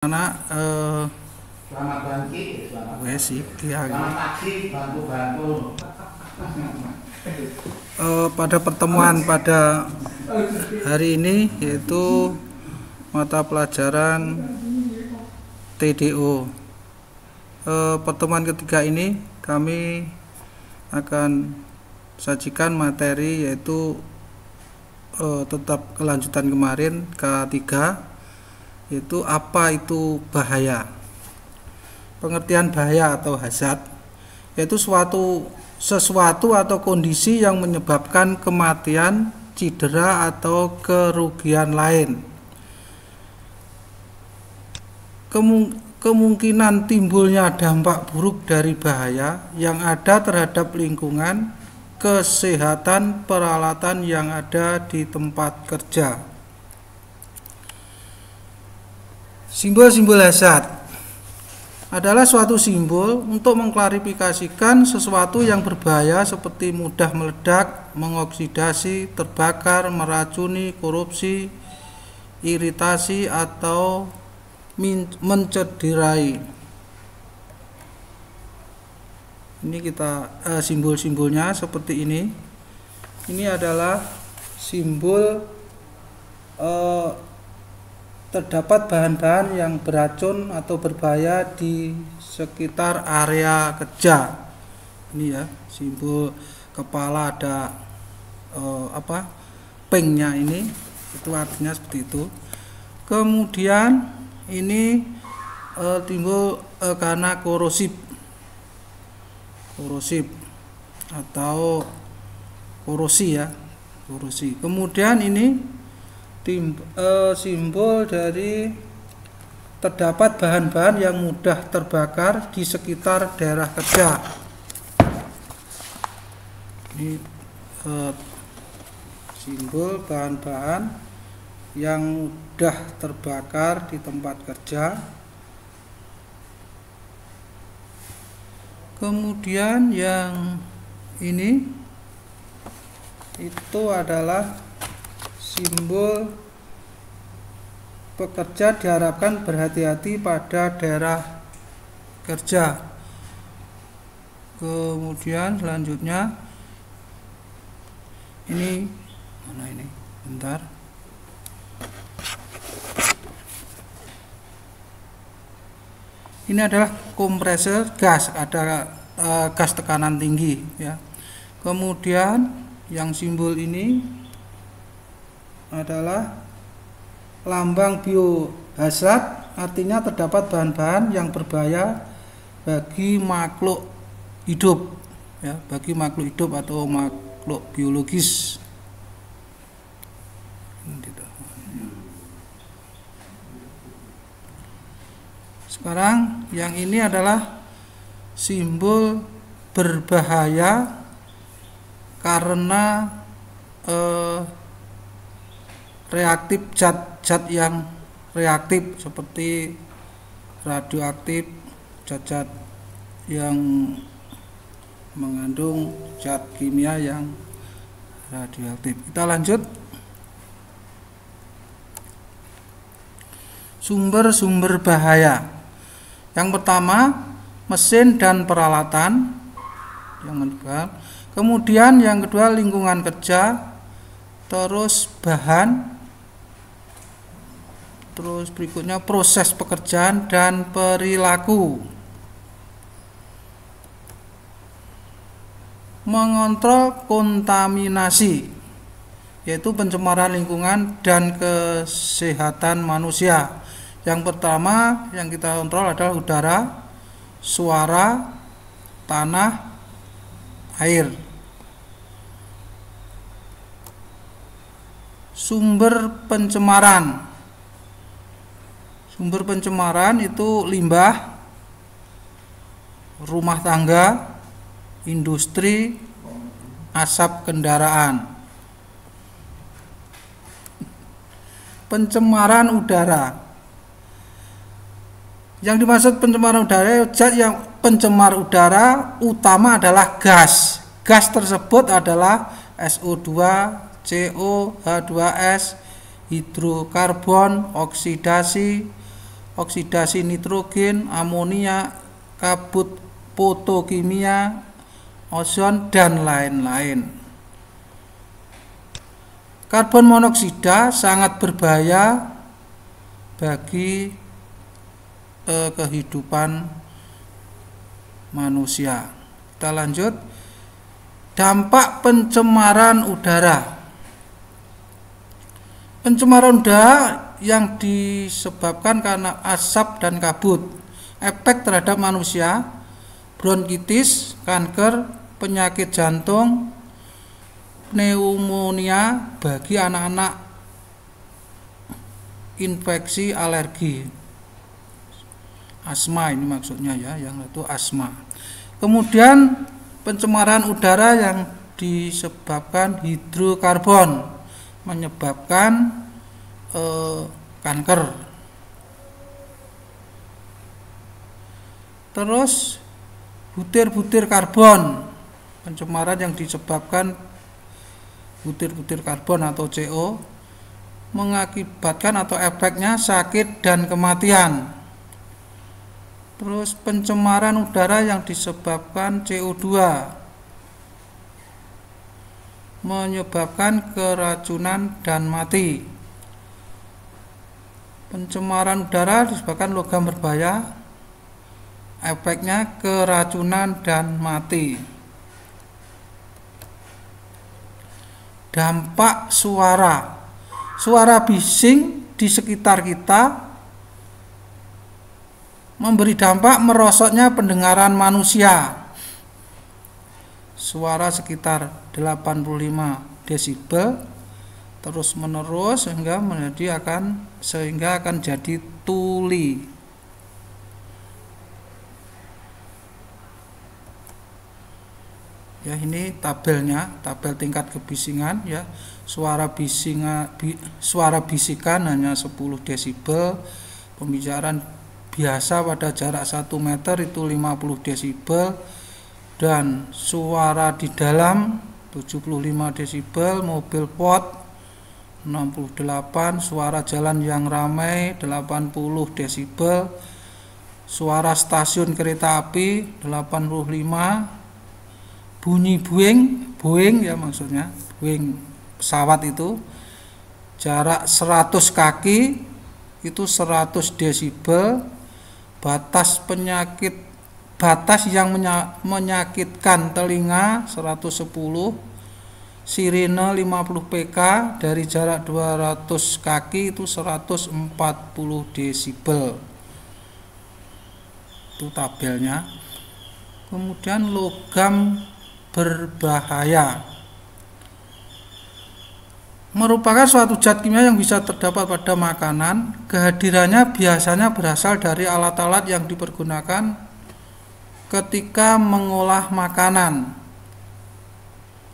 Anak Selamat pagi, selamat pagi, bantu-bantu. pada pertemuan pada hari ini yaitu mata pelajaran TDO. Pertemuan ketiga ini kami akan sajikan materi yaitu tetap kelanjutan kemarin K3, yaitu apa itu bahaya. Pengertian bahaya atau hazard yaitu sesuatu atau kondisi yang menyebabkan kematian, cedera atau kerugian lain. Kemungkinan timbulnya dampak buruk dari bahaya yang ada terhadap lingkungan, kesehatan, peralatan yang ada di tempat kerja. Simbol-simbol hazard adalah suatu simbol untuk mengklarifikasikan sesuatu yang berbahaya seperti mudah meledak, mengoksidasi, terbakar, meracuni, korupsi, iritasi, atau mencederai. Ini kita simbol-simbolnya seperti ini. Ini adalah simbol terdapat bahan-bahan yang beracun atau berbahaya di sekitar area kerja. Ini ya, simbol kepala ada pengnya ini, itu artinya seperti itu. Kemudian ini timbul karena korosif atau korosi ya, korosi. Kemudian ini simbol dari terdapat bahan-bahan yang mudah terbakar di sekitar daerah kerja. Ini simbol bahan-bahan yang mudah terbakar di tempat kerja. Kemudian yang ini itu adalah simbol pekerja diharapkan berhati-hati pada daerah kerja. Kemudian selanjutnya ini mana ini? Bentar. Ini adalah kompresor gas, ada gas tekanan tinggi ya. Kemudian yang simbol ini adalah lambang biohazard, artinya terdapat bahan-bahan yang berbahaya bagi makhluk hidup ya, bagi makhluk hidup atau makhluk biologis. Sekarang yang ini adalah simbol berbahaya karena reaktif, zat-zat yang reaktif seperti radioaktif, zat-zat yang mengandung zat kimia yang radioaktif. Kita lanjut. Sumber-sumber bahaya. Yang pertama, mesin dan peralatan yang kedua. Kemudian yang kedua, lingkungan kerja. Terus bahan. Terus berikutnya proses pekerjaan dan perilaku. Mengontrol kontaminasi, yaitu pencemaran lingkungan dan kesehatan manusia. Yang pertama yang kita kontrol adalah udara, suara, tanah, air. Sumber pencemaran. Sumber pencemaran itu limbah, rumah tangga, industri, asap kendaraan. Pencemaran udara. Yang dimaksud pencemaran udara, zat yang pencemar udara utama adalah gas. Gas tersebut adalah SO2, CO, H2S, hidrokarbon, oksidasi, oksidasi nitrogen, amonia, kabut fotokimia, ozon, dan lain-lain. Karbon monoksida sangat berbahaya bagi kehidupan manusia. Kita lanjut. Dampak pencemaran udara. Pencemaran udara yang disebabkan karena asap dan kabut. Efek terhadap manusia: bronkitis, kanker, penyakit jantung, pneumonia bagi anak-anak, infeksi, alergi, asma ini maksudnya ya, yang itu asma. Kemudian pencemaran udara yang disebabkan hidrokarbon menyebabkan kanker. Terus butir-butir karbon, pencemaran yang disebabkan butir-butir karbon atau CO mengakibatkan atau efeknya sakit dan kematian. Terus pencemaran udara yang disebabkan CO2 menyebabkan keracunan dan mati. Pencemaran udara disebabkan logam berbahaya, efeknya keracunan dan mati. Dampak suara. Suara bising di sekitar kita memberi dampak merosotnya pendengaran manusia. Suara sekitar 85 desibel terus menerus sehingga akan jadi tuli. Ya, ini tabelnya, tabel tingkat kebisingan ya. Suara bisikan hanya 10 desibel. Pembicaraan biasa pada jarak 1 meter itu 50 desibel, dan suara di dalam 75 desibel, mobil pot 68, suara jalan yang ramai 80 desibel, suara stasiun kereta api 85, bunyi Boeing ya maksudnya, Boeing pesawat itu jarak 100 kaki itu 100 desibel. Batas yang menyakitkan telinga 110, sirine 50 pk dari jarak 200 kaki itu 140 desibel. Itu tabelnya. Kemudian logam berbahaya merupakan suatu zat kimia yang bisa terdapat pada makanan. Kehadirannya biasanya berasal dari alat-alat yang dipergunakan ketika mengolah makanan.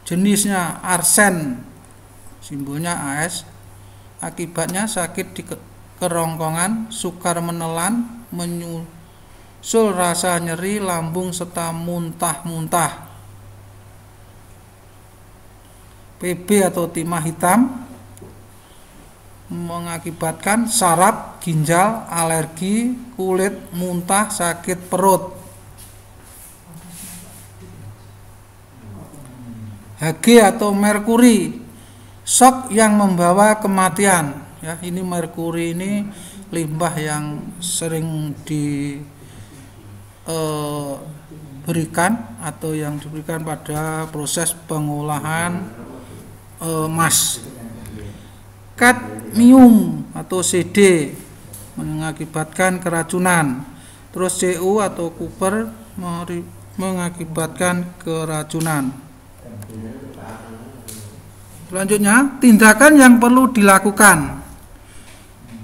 Jenisnya arsen, simbolnya AS. Akibatnya sakit di kerongkongan, sukar menelan, menyusul rasa nyeri lambung serta muntah-muntah. PB atau timah hitam mengakibatkan saraf, ginjal, alergi, kulit, muntah, sakit perut. Hg atau merkuri, shock yang membawa kematian. Ya, ini merkuri ini limbah yang sering diberikan atau yang diberikan pada proses pengolahan emas. Kadmium atau CD mengakibatkan keracunan. Terus Cu atau kuper mengakibatkan keracunan. Selanjutnya, tindakan yang perlu dilakukan: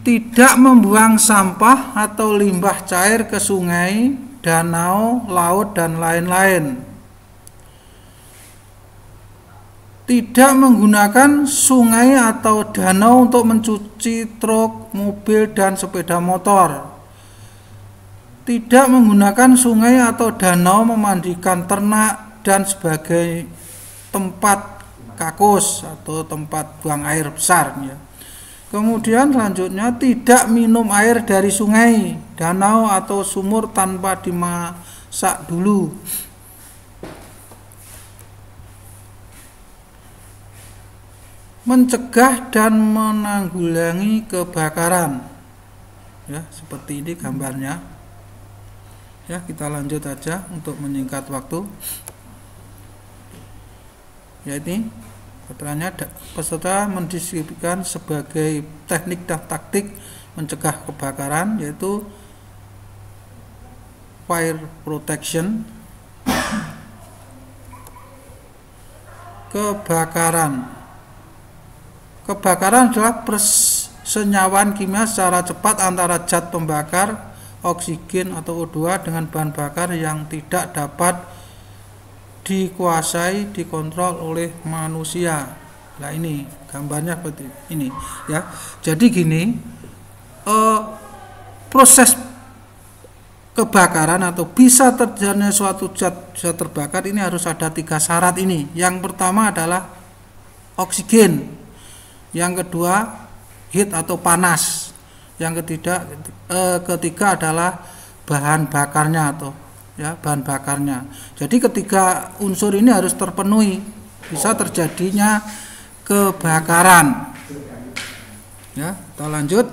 tidak membuang sampah atau limbah cair ke sungai, danau, laut, dan lain-lain. Tidak menggunakan sungai atau danau untuk mencuci truk, mobil, dan sepeda motor. Tidak menggunakan sungai atau danau memandikan ternak dan sebagai tempat kakus atau tempat buang air besar ya. Kemudian selanjutnya tidak minum air dari sungai, danau atau sumur tanpa dimasak dulu. Mencegah dan menanggulangi kebakaran. Ya, seperti ini gambarnya. Ya, kita lanjut aja untuk menyingkat waktu. Ya, ini keterangannya peserta mendeskripsikan sebagai teknik dan taktik mencegah kebakaran, yaitu fire protection, Kebakaran adalah persenyawaan kimia secara cepat antara zat pembakar, oksigen atau O2 dengan bahan bakar yang tidak dapat dikuasai, dikontrol oleh manusia. Nah, ini gambarnya seperti ini ya. Jadi gini, proses kebakaran atau bisa terjadinya suatu zat terbakar ini harus ada 3 syarat ini. Yang pertama adalah oksigen, yang kedua heat atau panas, yang ketiga adalah bahan bakarnya atau bahan bakarnya. Jadi ketiga unsur ini harus terpenuhi, bisa terjadinya kebakaran. Ya, kita lanjut.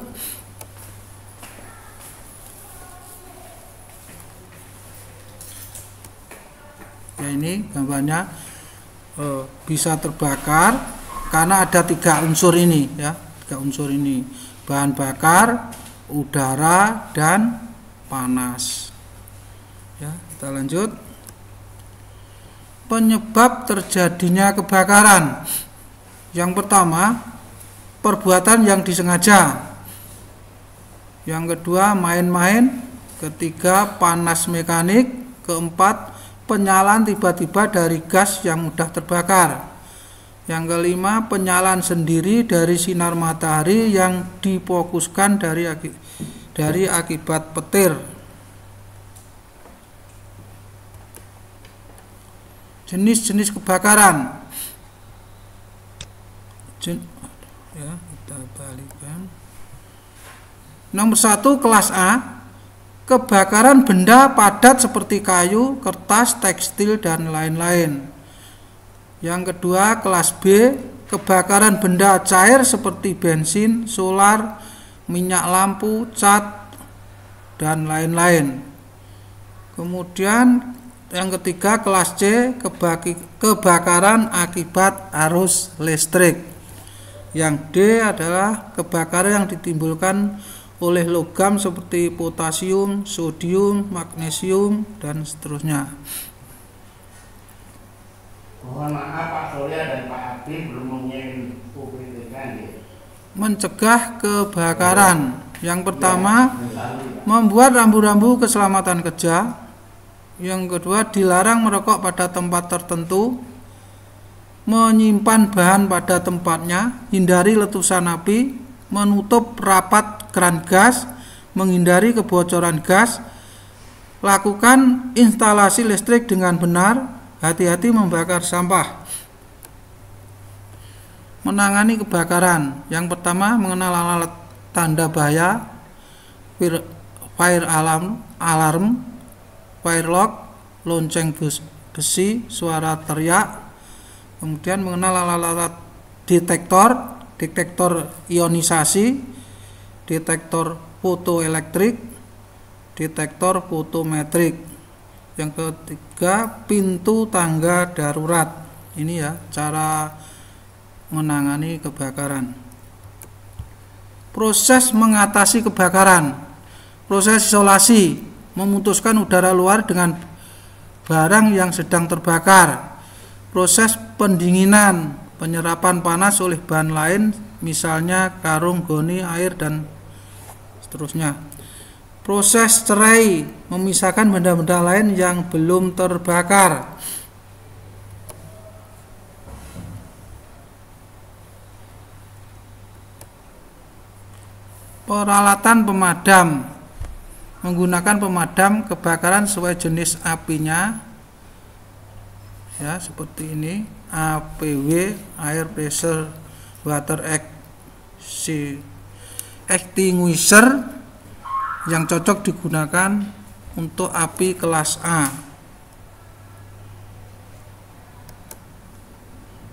Ya, ini gambarnya bisa terbakar karena ada 3 unsur ini ya, 3 unsur ini, bahan bakar, udara, dan panas. Ya, kita lanjut. Penyebab terjadinya kebakaran. Yang pertama, perbuatan yang disengaja. Yang kedua, main-main. Ketiga, panas mekanik. Keempat, penyalaan tiba-tiba dari gas yang mudah terbakar. Yang kelima, penyalaan sendiri dari sinar matahari yang difokuskan dari akibat petir. Jenis-jenis kebakaran. Ya, kita balikan. Nomor 1, kelas A. Kebakaran benda padat seperti kayu, kertas, tekstil, dan lain-lain. Yang kedua, kelas B. Kebakaran benda cair seperti bensin, solar, minyak lampu, cat, dan lain-lain. Kemudian yang ketiga, kelas C. Kebakaran akibat arus listrik. Yang D adalah kebakaran yang ditimbulkan oleh logam seperti potasium, sodium, magnesium, dan seterusnya. Mohon maaf Pak Surya dan Pak Abdi belum mengirim publikasikan ya. Mencegah kebakaran. Yang pertama, membuat rambu-rambu keselamatan kerja. Yang kedua, dilarang merokok pada tempat tertentu, menyimpan bahan pada tempatnya, hindari letusan api, menutup rapat keran gas, menghindari kebocoran gas, lakukan instalasi listrik dengan benar, hati-hati membakar sampah. Menangani kebakaran. Yang pertama, mengenal alat tanda bahaya, fire alarm, fire lock, lonceng besi, suara teriak. Kemudian mengenal alat-alat detektor ionisasi, detektor fotoelektrik, detektor fotometrik. Yang ketiga, pintu tangga darurat. Ini ya cara menangani kebakaran. Proses mengatasi kebakaran. Proses isolasi, memutuskan udara luar dengan barang yang sedang terbakar. Proses pendinginan, penyerapan panas oleh bahan lain, misalnya karung, goni, air, dan seterusnya. Proses cerai, memisahkan benda-benda lain yang belum terbakar. Peralatan pemadam, menggunakan pemadam kebakaran sesuai jenis apinya. Ya, seperti ini, APW, air pressure water extinguisher yang cocok digunakan untuk api kelas A.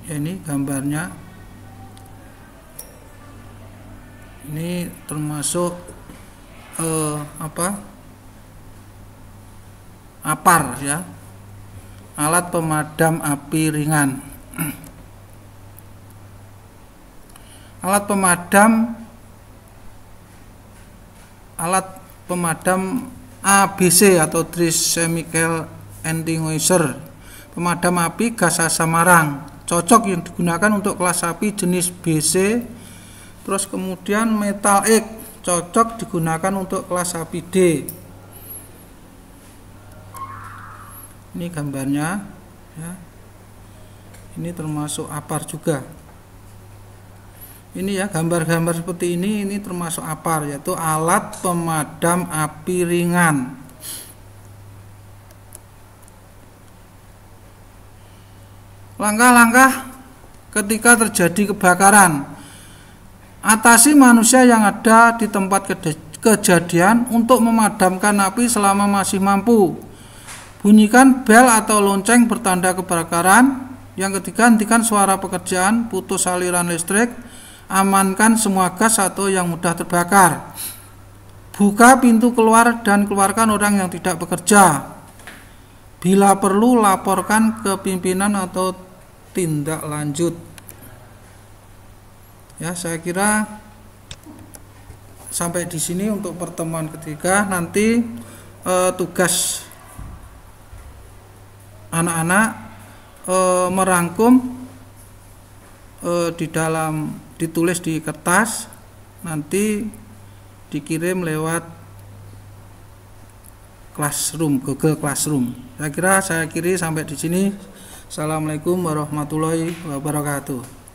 Ya, ini gambarnya. Ini termasuk APAR ya, alat pemadam api ringan. Alat pemadam ABC atau Trichemical Extinguisher, pemadam api gas asam marang, cocok yang digunakan untuk kelas api jenis BC. Terus kemudian metal X, cocok digunakan untuk kelas api D. Ini gambarnya ya. Ini termasuk APAR juga. Ini ya, gambar-gambar seperti ini termasuk APAR, yaitu alat pemadam api ringan. Langkah-langkah ketika terjadi kebakaran. Atasi manusia yang ada di tempat kejadian untuk memadamkan api selama masih mampu. Bunyikan bel atau lonceng bertanda kebakaran. Yang ketiga, hentikan suara pekerjaan, putus aliran listrik, amankan semua gas atau yang mudah terbakar. Buka pintu keluar dan keluarkan orang yang tidak bekerja. Bila perlu, laporkan ke pimpinan atau tindak lanjut. Ya, saya kira sampai di sini untuk pertemuan ketiga. Nanti tugas anak-anak merangkum ditulis di kertas, nanti dikirim lewat Classroom, Google Classroom. Saya kira saya akhiri sampai di sini. Assalamualaikum warahmatullahi wabarakatuh.